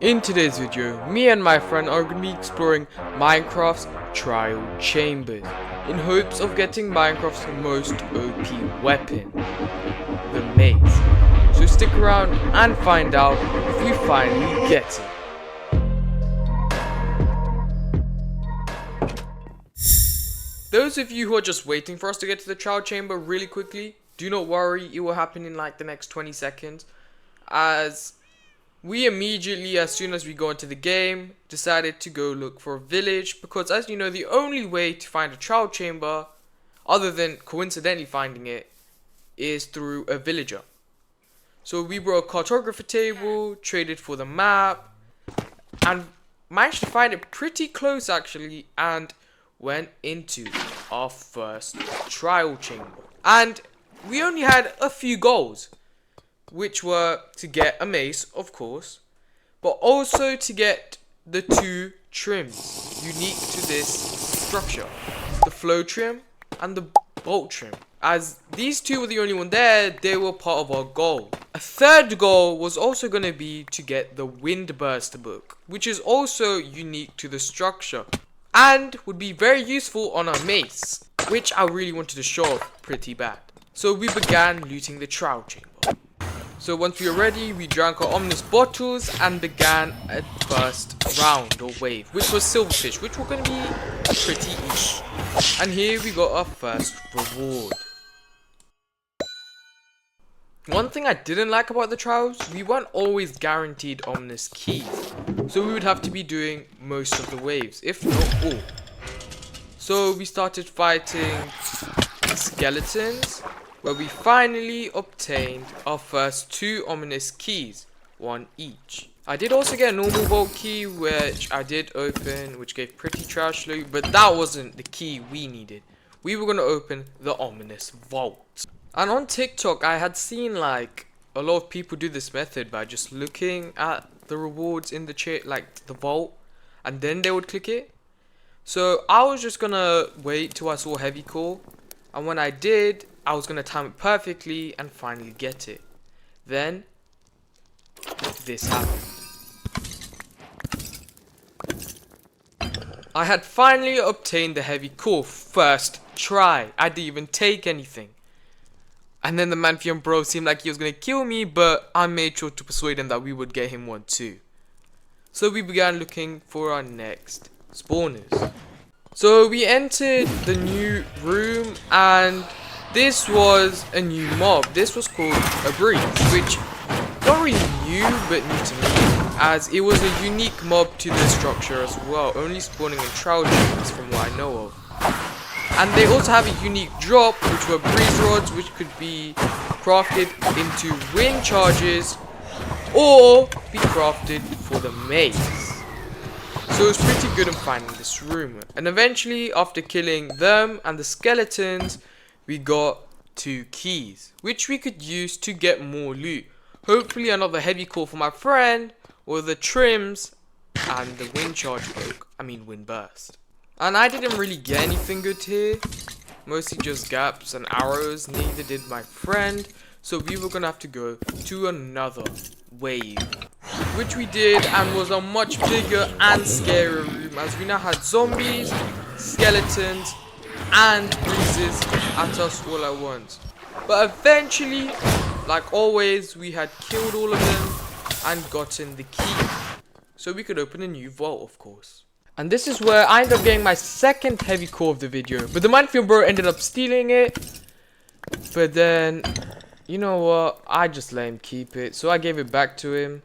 In today's video, me and my friend are going to be exploring Minecraft's Trial Chambers in hopes of getting Minecraft's most OP weapon, the maze. So stick around and find out if we finally get it. Those of you who are just waiting for us to get to the Trial Chamber really quickly, do not worry, it will happen in like the next 20 seconds. As we immediately, as soon as we go into the game, decided to go look for a village, because as you know, the only way to find a trial chamber, other than coincidentally finding it, is through a villager. So we brought a cartographer table, traded for the map, and managed to find it pretty close actually, and went into our first trial chamber. And we only had a few goals, which were to get a mace, of course, but also to get the two trims unique to this structure, the flow trim and the bolt trim. As these two were the only one there, they were part of our goal. A third goal was also going to be to get the Windburst book, which is also unique to the structure and would be very useful on our mace, which I really wanted to show off pretty bad. So we began looting the trial chamber. So once we were ready, we drank our ominous bottles and began a first round or wave, which was silverfish, which were going to be pretty easy. And here we got our first reward. One thing I didn't like about the trials, we weren't always guaranteed ominous keys. So we would have to be doing most of the waves, if not all. So we started fighting skeletons, where we finally obtained our first two ominous keys, one each. I did also get a normal vault key, which I did open, which gave pretty trash loot, but that wasn't the key we needed. We were going to open the ominous vault. And on TikTok, I had seen like a lot of people do this method by just looking at the rewards in the like the vault, and then they would click it. So I was just gonna wait till I saw heavy core, and when I did, I was going to time it perfectly and finally get it. Then, this happened. I had finally obtained the heavy core first try. I didn't even take anything. And then the Manfian bro seemed like he was going to kill me, but I made sure to persuade him that we would get him one too. So we began looking for our next spawners. So we entered the new room, and this was a new mob. This was called a breeze, which not really new, but new to me, as it was a unique mob to this structure as well, only spawning in trial chambers from what I know of. And they also have a unique drop, which were breeze rods, which could be crafted into wind charges or be crafted for the maze. So it was pretty good in finding this room. And eventually, after killing them and the skeletons, we got two keys, which we could use to get more loot. Hopefully another heavy core for my friend, or the trims, and the wind charge book. Wind burst. And I didn't really get anything good here. Mostly just gaps and arrows, neither did my friend. So we were gonna have to go to another wave, which we did, and was a much bigger and scarier room, as we now had zombies, skeletons, and breezes at us all at once. But eventually, like always, we had killed all of them and gotten the key, so we could open a new vault, of course. And this is where I ended up getting my second heavy core of the video, but the Manfian bro ended up stealing it. But then, you know what, I just let him keep it, so I gave it back to him.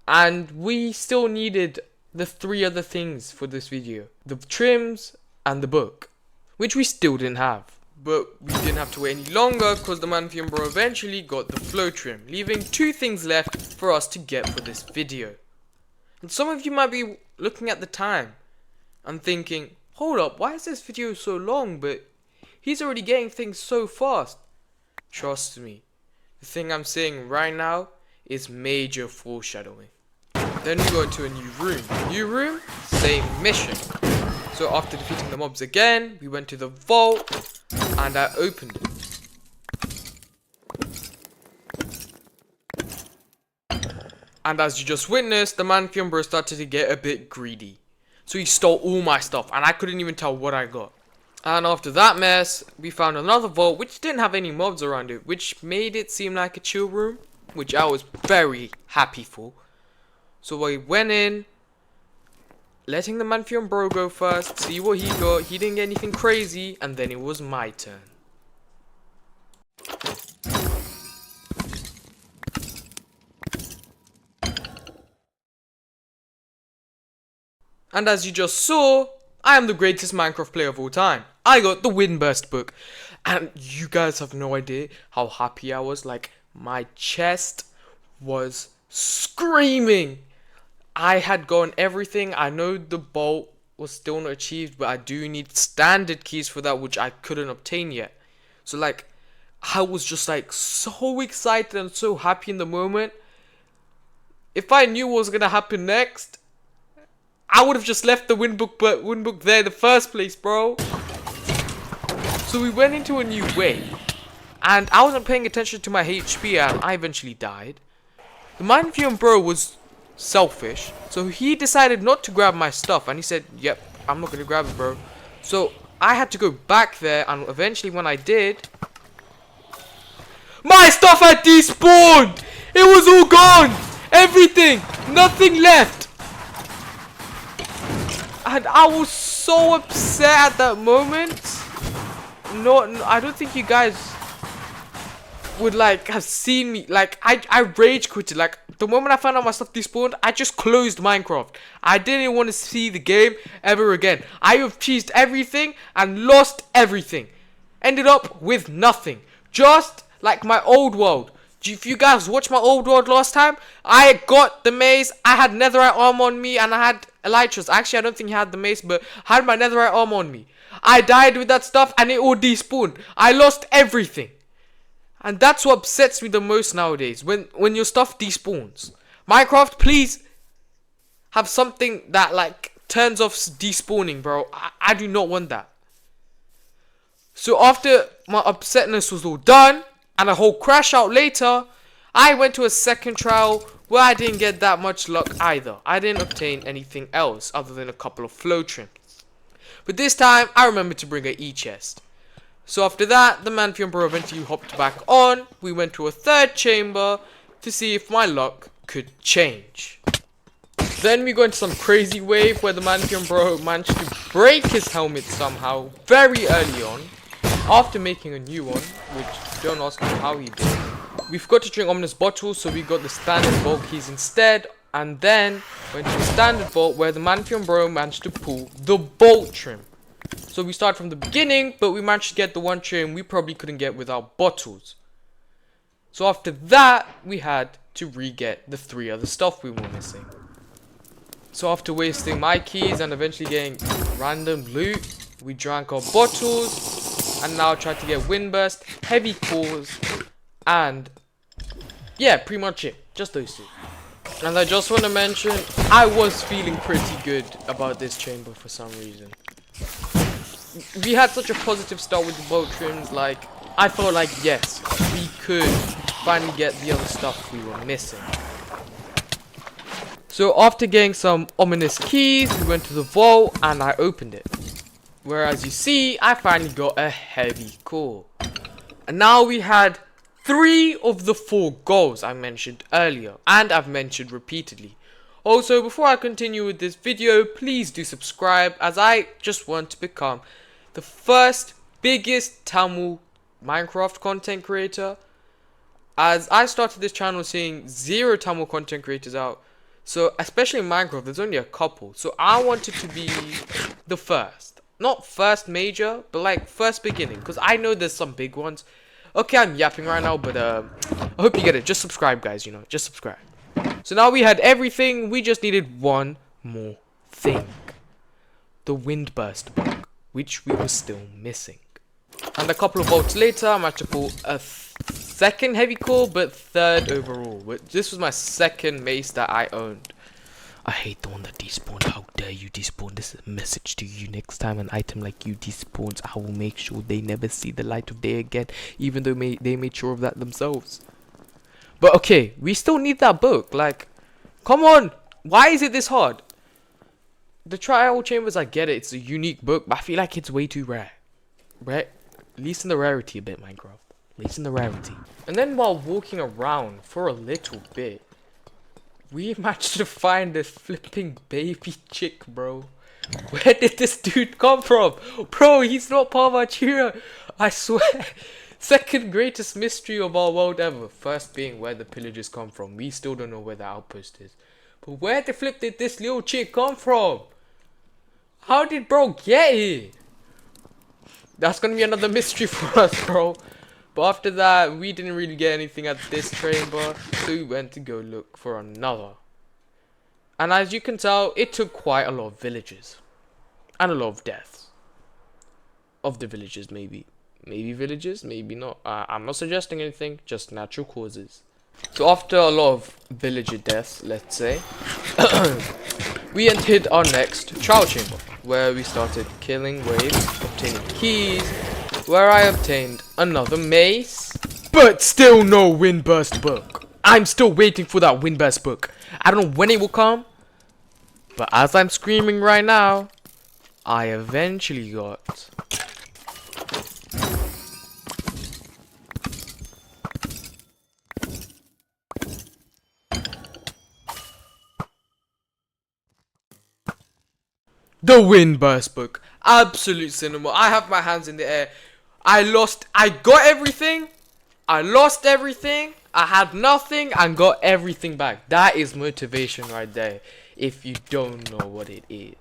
And we still needed the three other things for this video: the trims and the book, which we still didn't have. But we didn't have to wait any longer, because the Manfian bro eventually got the flow trim, leaving two things left for us to get for this video. And some of you might be looking at the time and thinking, hold up, why is this video so long, but he's already getting things so fast? Trust me, the thing I'm saying right now is major foreshadowing. Then we go into a new room. New room, same mission. So after defeating the mobs again, we went to the vault, and I opened it. And as you just witnessed, the Manphion bro started to get a bit greedy. So he stole all my stuff, and I couldn't even tell what I got. And after that mess, we found another vault which didn't have any mobs around it, which made it seem like a chill room, which I was very happy for. So we went in, letting the Manphion bro go first, see what he got. He didn't get anything crazy, and then it was my turn. And as you just saw, I am the greatest Minecraft player of all time. I got the Windburst book. And you guys have no idea how happy I was. Like, my chest was screaming. I had gotten everything. I know the bolt was still not achieved, but I do need standard keys for that, which I couldn't obtain yet. So, like, I was just, like, so excited and so happy in the moment. If I knew what was going to happen next, I would have just left the wind book there in the first place, bro. So we went into a new wave, and I wasn't paying attention to my HP, and I eventually died. The Manphion bro was selfish, so he decided not to grab my stuff, and he said, yep, I'm not going to grab it, bro. So I had to go back there, and eventually when I did, my stuff had despawned! It was all gone! Everything! Nothing left! And I was so upset at that moment. No, I don't think you guys would like have seen me. Like, I rage quitted. Like, the moment I found out my stuff despawned, I just closed Minecraft. I didn't want to see the game ever again. I have cheesed everything and lost everything. Ended up with nothing. Just like my old world. If you guys watched my old world last time, I got the maze, I had netherite armor on me, and I had elytras. Actually, I don't think he had the mace, but I had my netherite armor on me. I died with that stuff, and it all despawned. I lost everything. And that's what upsets me the most nowadays, when your stuff despawns. Minecraft, please have something that, like, turns off despawning, bro. I do not want that. So after my upsetness was all done, and a whole crash out later, I went to a second trial where I didn't get that much luck either. I didn't obtain anything else other than a couple of flow trims. But this time, I remembered to bring an E-chest. So after that, the Manphion bro eventually hopped back on. We went to a third chamber to see if my luck could change. Then we go into some crazy wave where the Manphion bro managed to break his helmet somehow very early on, after making a new one, which don't ask me how he did. We forgot to drink ominous bottles, so we got the standard vault keys instead, and then went to the standard vault where the Manphion bro managed to pull the bolt trim. So we started from the beginning, but we managed to get the one trim we probably couldn't get without bottles. So after that, we had to re-get the 3 other stuff we were missing. So after wasting my keys and eventually getting random loot, we drank our bottles, and now try to get Windburst, heavy cores, and yeah, pretty much it. Just those 2. And I just want to mention, I was feeling pretty good about this chamber for some reason. We had such a positive start with the bolt trims, like, I felt like, yes, we could finally get the other stuff we were missing. So after getting some ominous keys, we went to the vault, and I opened it. Where, as you see, I finally got a heavy core. And now we had 3 of the 4 goals I mentioned earlier, and I've mentioned repeatedly. Also, before I continue with this video, please do subscribe, as I just want to become the first biggest Tamil Minecraft content creator. As I started this channel seeing 0 Tamil content creators out, so especially in Minecraft, there's only a couple. So I wanted to be the first. Not first major, but like first beginning, because I know there's some big ones. Okay, I'm yapping right now, but I hope you get it. Just subscribe, guys, you know, just subscribe. So now we had everything, we just needed one more thing. The Windburst book, which we were still missing. And a couple of volts later, I managed to pull a second heavy core, but 3rd overall. This was my 2nd mace that I owned. I hate the one that despawned. How dare you despawn? This is a message to you. Next time an item like you despawns, I will make sure they never see the light of day again, even though they made sure of that themselves. But okay, we still need that book. Like, Come on! Why is it this hard? The Trial Chambers, I get it. It's a unique book, but I feel like it's way too rare. Right? Least in the rarity a bit, Minecraft. Least in the rarity. And then while walking around for a little bit, we managed to find this flipping baby chick, bro. Where did this dude come from? Bro, he's not part of our trio. I swear. Second greatest mystery of our world ever. First being where the pillagers come from. We still don't know where the outpost is. But where the flip did this little chick come from? How did bro get here? That's gonna be another mystery for us, bro. But after that, we didn't really get anything at this chamber, so we went to go look for another. And as you can tell, it took quite a lot of villagers. And a lot of deaths. Of the villagers, maybe. Maybe villagers, maybe not. I'm not suggesting anything, just natural causes. So after a lot of villager deaths, let's say, we entered our next trial chamber, where we started killing waves, obtaining keys, where I obtained another mace, but still no Windburst book. I'm still waiting for that Windburst book. I don't know when it will come, but as I'm screaming right now, I eventually got the Windburst book. Absolute cinema. I have my hands in the air. I got everything. I lost everything. I had nothing and got everything back. That is motivation right there. If you don't know what it is.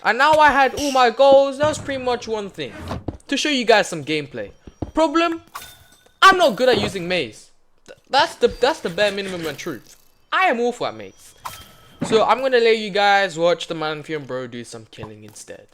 And now I had all my goals. That was pretty much one thing. To show you guys some gameplay. Problem? I'm not good at using maze. That's the bare minimum and truth. I am awful at maze. So I'm gonna let you guys watch the Manfium bro do some killing instead.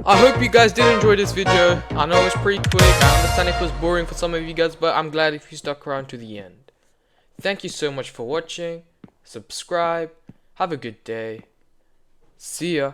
I hope you guys did enjoy this video. I know it was pretty quick. I understand if it was boring for some of you guys, but I'm glad if you stuck around to the end. Thank you so much for watching. Subscribe. Have a good day. See ya.